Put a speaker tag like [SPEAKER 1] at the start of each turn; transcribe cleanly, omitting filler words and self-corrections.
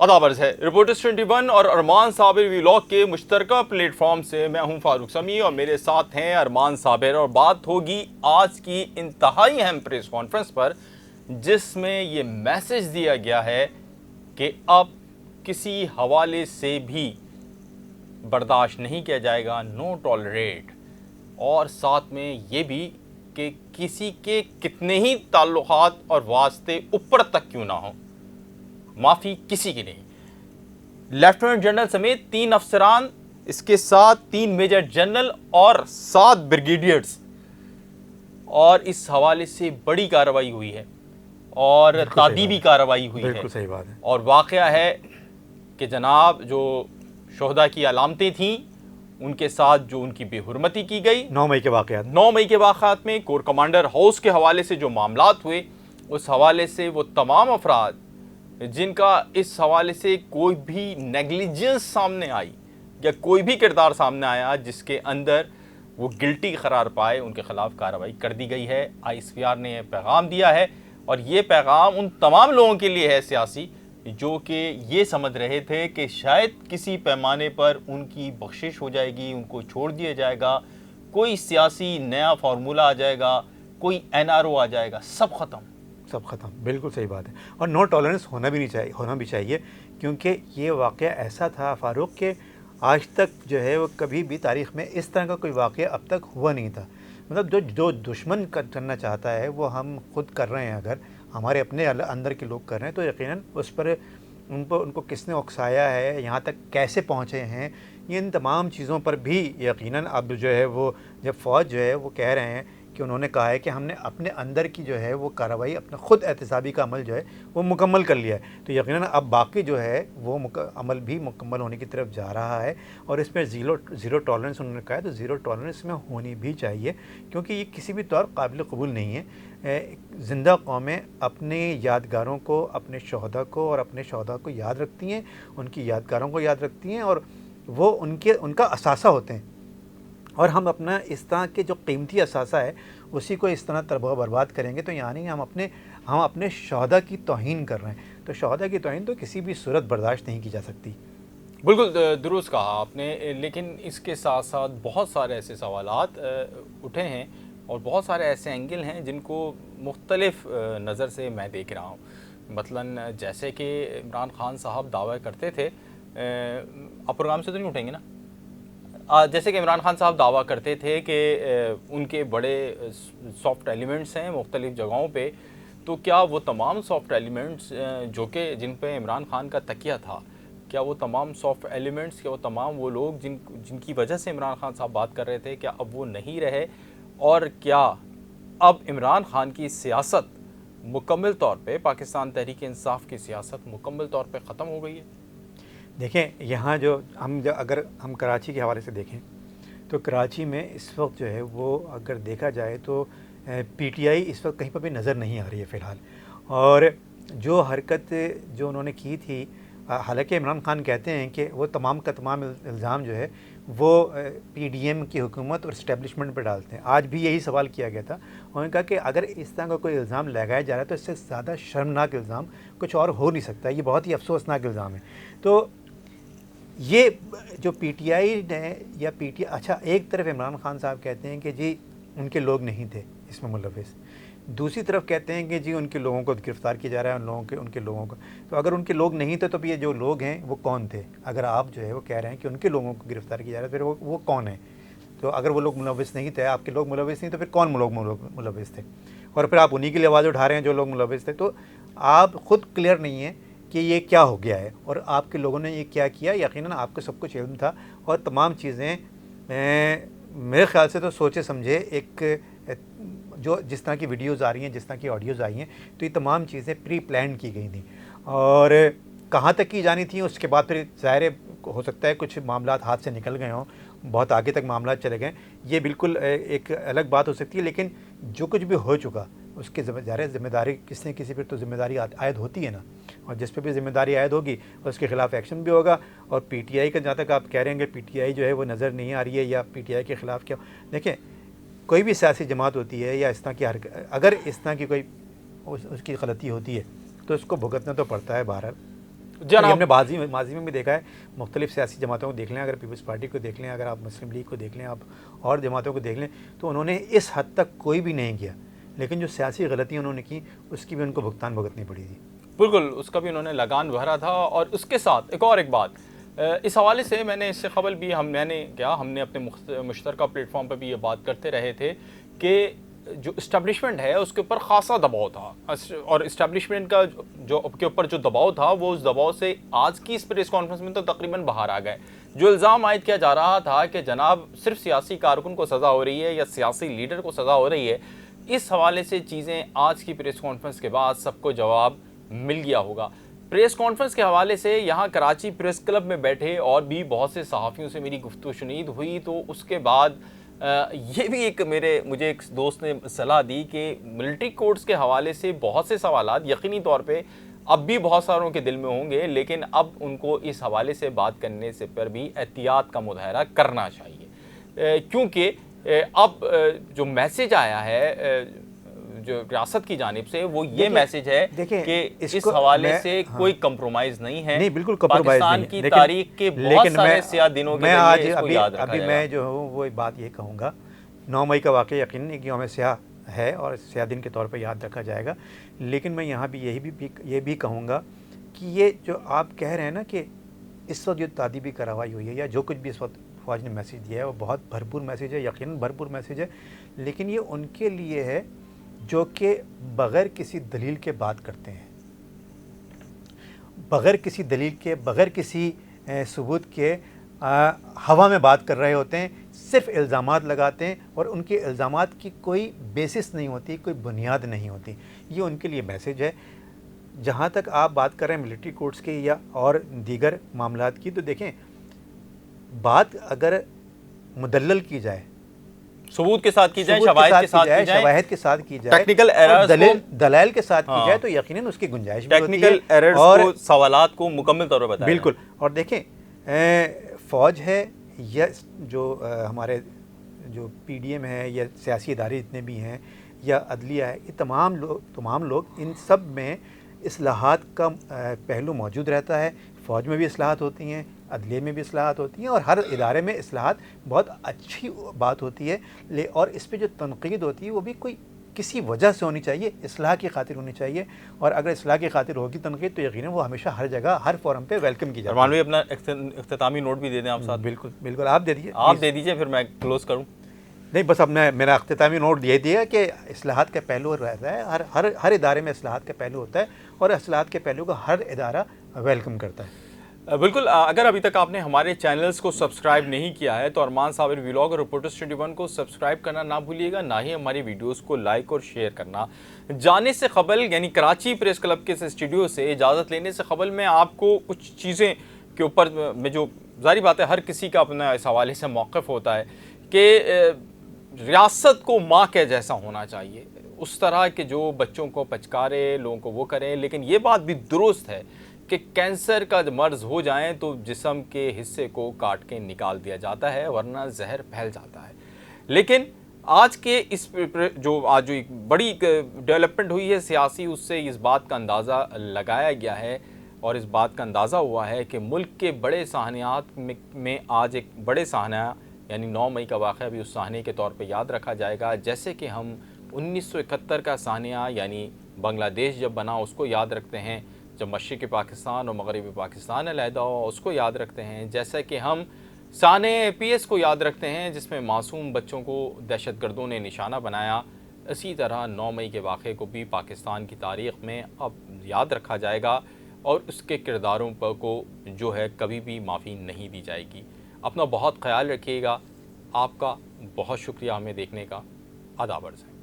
[SPEAKER 1] आदाब अर्ज़ है रिपोर्टर्स 21 और अरमान साबिर व्लॉग के मुश्तरका प्लेटफॉर्म से मैं हूं फारूक समी और मेरे साथ हैं अरमान साबिर। और बात होगी आज की इंतहाई अहम प्रेस कॉन्फ्रेंस पर, जिसमें ये मैसेज दिया गया है कि अब किसी हवाले से भी बर्दाश्त नहीं किया जाएगा, नो टॉलरेट। और साथ में ये भी कि किसी के कितने ही ताल्लुकात और वास्ते ऊपर तक क्यों ना हो, माफ़ी किसी की नहीं। लेफ्टिनेंट जनरल समेत 3 अफसरान, इसके साथ 3 मेजर जनरल और 7 ब्रिगेडियर्स, और इस हवाले से बड़ी कार्रवाई हुई है और तादीबी कार्रवाई हुई है।
[SPEAKER 2] बिल्कुल सही बात है।
[SPEAKER 1] और वाक़या है कि जनाब जो शोहदा की अलामतें थीं उनके साथ जो उनकी बेहुरमती की गई
[SPEAKER 2] 9 मई के वाक़यात
[SPEAKER 1] 9 मई के वाक़यात में कोर कमांडर हाउस के हवाले से जो मामलात हुए, उस हवाले से वो तमाम अफराद जिनका इस हवाले से कोई भी नेगलिजेंस सामने आई या कोई भी किरदार सामने आया जिसके अंदर वो गिल्टी करार पाए, उनके ख़िलाफ़ कार्रवाई कर दी गई है। ISPR ने यह पैगाम दिया है और ये पैगाम उन तमाम लोगों के लिए है सियासी, जो कि ये समझ रहे थे कि शायद किसी पैमाने पर उनकी बख्शिश हो जाएगी, उनको छोड़ दिया जाएगा, कोई सियासी नया फार्मूला आ जाएगा, कोई NRO आ जाएगा, सब ख़त्म।
[SPEAKER 2] बिल्कुल सही बात है। और नो टॉलरेंस होना भी चाहिए क्योंकि ये वाक़या ऐसा था फारूक के आज तक जो है वो कभी भी तारीख़ में इस तरह का कोई वाक़या अब तक हुआ नहीं था। मतलब जो दुश्मन करना चाहता है वो हम खुद कर रहे हैं, अगर हमारे अपने अंदर के लोग कर रहे हैं तो यकीनन उस पर उनको किसने उकसाया है, यहाँ तक कैसे पहुँचे हैं, इन तमाम चीज़ों पर भी यकीनन अब जो है वो जब फ़ौज जो है वो कह रहे हैं कि उन्होंने कहा है कि हमने अपने अंदर की जो है वो कार्रवाई, अपना ख़ुद एहतसाबी का अमल जो है वो मुकम्मल कर लिया है, तो यकीनन अब बाकी जो है वो अमल भी मुकम्मल होने की तरफ जा रहा है। और इसमें ज़ीरो टॉलरेंस उन्होंने कहा है, तो ज़ीरो टॉलरेंस में होनी भी चाहिए क्योंकि ये किसी भी तौर काबिल कबूल नहीं है। ज़िंदा कौमें अपने यादगारों को, अपने शहदा को और अपने शहदा को याद रखती हैं, उनकी यादगारों को याद रखती हैं और वो उनका असासा होते हैं। और हम अपना इस तरह के जो कीमती असासा है उसी को इस तरह तबाह बर्बाद करेंगे तो यानी हम अपने शहदा की तौहीन कर रहे हैं। तो शहदा की तौहीन तो किसी भी सूरत बर्दाश्त नहीं की जा सकती।
[SPEAKER 1] बिल्कुल दुरुस्त कहा आपने, लेकिन इसके साथ साथ बहुत सारे ऐसे सवालात उठे हैं और बहुत सारे ऐसे एंगल हैं जिनको मुख्तलिफ नज़र से मैं देख रहा हूँ। मसलन जैसे कि इमरान खान साहब दावा करते थे, आप प्रोग्राम से तो नहीं उठेंगे ना, जैसे कि इमरान खान साहब दावा करते थे कि उनके बड़े सॉफ्ट एलिमेंट्स हैं मुख्तलिफ़ जगहों पे, तो क्या वो तमाम सॉफ्ट एलिमेंट्स जो कि जिन पे इमरान खान का तकिया था, क्या वो तमाम सॉफ्ट एलिमेंट्स, क्या वो तमाम वो लोग जिनकी वजह से इमरान खान साहब बात कर रहे थे, क्या अब वो नहीं रहे? और क्या अब इमरान खान की सियासत मुकम्मल तौर पे, पाकिस्तान तहरीक इंसाफ की सियासत मुकम्मल तौर पे ख़त्म हो गई है?
[SPEAKER 2] देखें, यहाँ अगर हम कराची के हवाले से देखें तो कराची में इस वक्त जो है वो अगर देखा जाए तो PTI इस वक्त कहीं पर भी नज़र नहीं आ रही है फ़िलहाल। और जो हरकत जो उन्होंने की थी, हालांकि इमरान खान कहते हैं कि वो तमाम का तमाम इल्ज़ाम जो है वो PDM की हुकूमत और इस्टेब्लिशमेंट पर डालते हैं। आज भी यही सवाल किया गया था, उन्होंने कहा कि अगर इस तरह का कोई इल्ज़ाम लगाया जा रहा है तो इससे ज़्यादा शर्मनाक इल्ज़ाम कुछ और हो नहीं सकता, ये बहुत ही अफसोसनाक इल्ज़ाम है। तो ये जो PTI ने या अच्छा, एक तरफ इमरान खान साहब कहते हैं कि जी उनके लोग नहीं थे इसमें मुलव्वस, दूसरी तरफ कहते हैं कि जी उनके लोगों को गिरफ़्तार किया जा रहा है, उनके लोगों को। तो अगर उनके लोग नहीं थे तो ये जो लोग हैं वो कौन थे? अगर आप जो है वो कह रहे हैं कि उनके लोगों को गिरफ़्तार किया जा रहा है, फिर वो कौन है? तो अगर वो लोग मुलव्वस नहीं थे, आपके लोग मुलव्वस नहीं, तो फिर कौन लोग मुलव्वस थे? और फिर आप उन्हीं के लिए आवाज़ उठा रहे हैं जो लोग मुलव्वस थे। तो आप ख़ुद क्लियर नहीं है कि ये क्या हो गया है और आपके लोगों ने ये क्या किया। यकीनन आपको सब कुछ इल्म था और तमाम चीज़ें मेरे ख़्याल से तो सोचे समझे एक जो जिस तरह की वीडियोज़ आ रही हैं, जिस तरह की ऑडियोज़ आई हैं, तो ये तमाम चीज़ें प्री प्लान की गई थी और कहाँ तक की जानी थी। उसके बाद फिर ज़ाहिर हो सकता है कुछ मामलात हाथ से निकल गए हों, बहुत आगे तक मामलात चले गए, ये बिल्कुल एक अलग बात हो सकती है। लेकिन जो कुछ भी हो चुका उसकी ज़िम्मेदारी किसी पर तो ज़िम्मेदारी आयद होती है ना, और जिस पे भी ज़िम्मेदारी आयद होगी उसके ख़िलाफ़ एक्शन भी होगा। और PTI का जहाँ तक आप कह रहे हैं कि PTI जो है वो नज़र नहीं आ रही है या PTI के ख़िलाफ़ क्या, देखें कोई भी सियासी जमात होती है या इस तरह की अगर इस तरह की कोई उसकी गलती होती है तो उसको भुगतना तो पड़ता है बहरहाल। یہ ہم نے ماضی میں بھی دیکھا ہے، مختلف سیاسی جماعتوں کو دیکھ لیں، اگر پیپلز پارٹی کو دیکھ لیں، اگر آپ مسلم لیگ کو دیکھ لیں، آپ اور جماعتوں کو دیکھ لیں، تو انہوں نے اس حد تک کوئی بھی نہیں کیا، لیکن جو سیاسی غلطیاں انہوں نے کی اس کی بھی ان کو بھگتان بھگتنی پڑی تھی۔
[SPEAKER 1] بالکل، اس کا بھی انہوں نے لگان بھرا تھا۔ اور اس کے ساتھ ایک بات اس حوالے سے میں نے اس سے قبل بھی ہم نے اپنے مشترکہ پلیٹ فارم پہ بھی یہ بات کرتے رہے تھے کہ جو اسٹیبلشمنٹ ہے اس کے اوپر خاصا دباؤ تھا، اور اسٹیبلشمنٹ کا جو کے اوپر جو دباؤ تھا وہ اس دباؤ سے آج کی اس پریس کانفرنس میں تو تقریباً باہر آ گئے۔ جو الزام عائد کیا جا رہا تھا کہ جناب صرف سیاسی کارکن کو سزا ہو رہی ہے یا سیاسی لیڈر کو سزا ہو رہی ہے، اس حوالے سے چیزیں آج کی پریس کانفرنس کے بعد سب کو جواب مل گیا ہوگا۔ پریس کانفرنس کے حوالے سے یہاں کراچی پریس کلب میں بیٹھے اور بھی بہت سے صحافیوں سے میری گفتگو شنید ہوئی، تو اس کے بعد یہ بھی مجھے ایک دوست نے صلاح دی کہ ملٹری کورٹس کے حوالے سے بہت سے سوالات یقینی طور پہ اب بھی بہت ساروں کے دل میں ہوں گے، لیکن اب ان کو اس حوالے سے بات کرنے سے پر بھی احتیاط کا مظاہرہ کرنا چاہیے، کیونکہ اب جو میسج آیا ہے جو ریاست کی جانب سے وہ یہ میسج ہے کہ اس حوالے سے کوئی کمپرومائز نہیں ہے۔
[SPEAKER 2] نہیں، بالکل کمپرومائز نہیں ہے،
[SPEAKER 1] پاکستان کی تاریخ کے بہت سارے سیاہ دنوں کے ذریعے اس کو یاد رکھا جائے گا۔
[SPEAKER 2] میں جو ہوں وہ بات یہ کہوں گا، 9 مئی کا واقعہ یقیناً ایک یوم سیاہ ہے اور سیاہ دن کے طور پر یاد رکھا جائے گا، لیکن میں یہاں بھی یہ بھی کہوں گا کہ یہ جو آپ کہہ رہے ہیں نا کہ اس وقت جو تعدیبی کارروائی ہوئی ہے یا جو کچھ بھی اس وقت فوج نے میسیج دیا ہے وہ بہت بھرپور میسیج ہے، یقیناً بھرپور میسیج ہے، لیکن یہ ان کے لیے ہے جو کہ بغیر کسی دلیل کے بات کرتے ہیں، بغیر کسی دلیل کے، بغیر کسی ثبوت کے ہوا میں بات کر رہے ہوتے ہیں، صرف الزامات لگاتے ہیں اور ان کے الزامات کی کوئی بیسس نہیں ہوتی، کوئی بنیاد نہیں ہوتی۔ یہ ان کے لیے میسیج ہے۔ جہاں تک آپ بات کر رہے ہیں ملٹری کورٹس کی یا اور دیگر معاملات کی، تو دیکھیں بات اگر مدلل کی جائے،
[SPEAKER 1] ثبوت کے ساتھ کی جائے، شواہد
[SPEAKER 2] کے ساتھ کی جائے،
[SPEAKER 1] ٹیکنیکل ایررز کو
[SPEAKER 2] دلائل کے ساتھ کی جائے، تو یقیناً اس کی گنجائش بھی ہوتی ہے،
[SPEAKER 1] ٹیکنیکل ایررز کو، سوالات کو مکمل طور پر بتایا۔
[SPEAKER 2] بالکل۔ اور دیکھیں فوج ہے یا جو ہمارے جو پی ڈی ایم ہے یا سیاسی ادارے جتنے بھی ہیں یا عدلیہ ہے، یہ تمام لوگ ان سب میں اصلاحات کا پہلو موجود رہتا ہے۔ فوج میں بھی اصلاحات ہوتی ہیں، عدلیہ میں بھی اصلاحات ہوتی ہیں، اور ہر ادارے میں اصلاحات بہت اچھی بات ہوتی ہے، اور اس پہ جو تنقید ہوتی ہے وہ بھی کسی وجہ سے ہونی چاہیے، اصلاح کی خاطر ہونی چاہیے، اور اگر اصلاح کی خاطر ہوگی تنقید تو یقیناً وہ ہمیشہ ہر جگہ ہر فورم پہ ویلکم کی جاتی ہے۔
[SPEAKER 1] ارمان بھائی اپنا اختتامی نوٹ بھی دے دیں آپ ساتھ۔
[SPEAKER 2] بالکل آپ دے دیجیے،
[SPEAKER 1] آپ دے دیجیے پھر میں کلوز کروں۔
[SPEAKER 2] نہیں، بس اب میرا اختتامی نوٹ یہ دیا کہ اصلاحات کا پہلو رہتا ہے، ہر ادارے میں اصلاحات کا پہلو ہوتا ہے، اور اصلاحات کے پہلو کو ہر ادارہ ویلکم کرتا ہے۔
[SPEAKER 1] بالکل، اگر ابھی تک آپ نے ہمارے چینلز کو سبسکرائب نہیں کیا ہے تو ارمان صابر ولاگ اور رپورٹرز 21 کو سبسکرائب کرنا نہ بھولیے گا، نہ ہی ہماری ویڈیوز کو لائک اور شیئر کرنا۔ جانے سے قبل، یعنی کراچی پریس کلب کے اسٹوڈیو سے اجازت لینے سے قبل، میں آپ کو کچھ چیزیں کے اوپر میں جو ظاہری بات ہے ہر کسی کا اپنا اس حوالے سے موقف ہوتا ہے کہ ریاست کو ماں کے جیسا ہونا چاہیے، اس طرح کے جو بچوں کو پچکارے، لوگوں کو وہ کریں، لیکن یہ بات بھی درست ہے کہ کینسر کا مرض ہو جائیں تو جسم کے حصے کو کاٹ کے نکال دیا جاتا ہے، ورنہ زہر پھیل جاتا ہے۔ لیکن آج کے آج جو ایک بڑی ڈیولپمنٹ ہوئی ہے سیاسی، اس سے اس بات کا اندازہ لگایا گیا ہے اور اس بات کا اندازہ ہوا ہے کہ ملک کے بڑے سانحات میں آج ایک بڑے سانحہ یعنی 9 مئی کا واقعہ بھی اس سانحے کے طور پہ یاد رکھا جائے گا، جیسے کہ ہم 1971 کا سانحہ یعنی بنگلہ دیش جب بنا اس کو یاد رکھتے ہیں، جب مشرقی پاکستان اور مغربی پاکستان علیحدہ ہوا اس کو یاد رکھتے ہیں، جیسا کہ ہم سانحہ PS کو یاد رکھتے ہیں جس میں معصوم بچوں کو دہشت گردوں نے نشانہ بنایا، اسی طرح 9 مئی کے واقعے کو بھی پاکستان کی تاریخ میں اب یاد رکھا جائے گا اور اس کے کرداروں کو جو ہے کبھی بھی معافی نہیں دی جائے گی۔ اپنا بہت خیال رکھیے گا۔ آپ کا بہت شکریہ ہمیں دیکھنے کا۔ آداب عرض ہے۔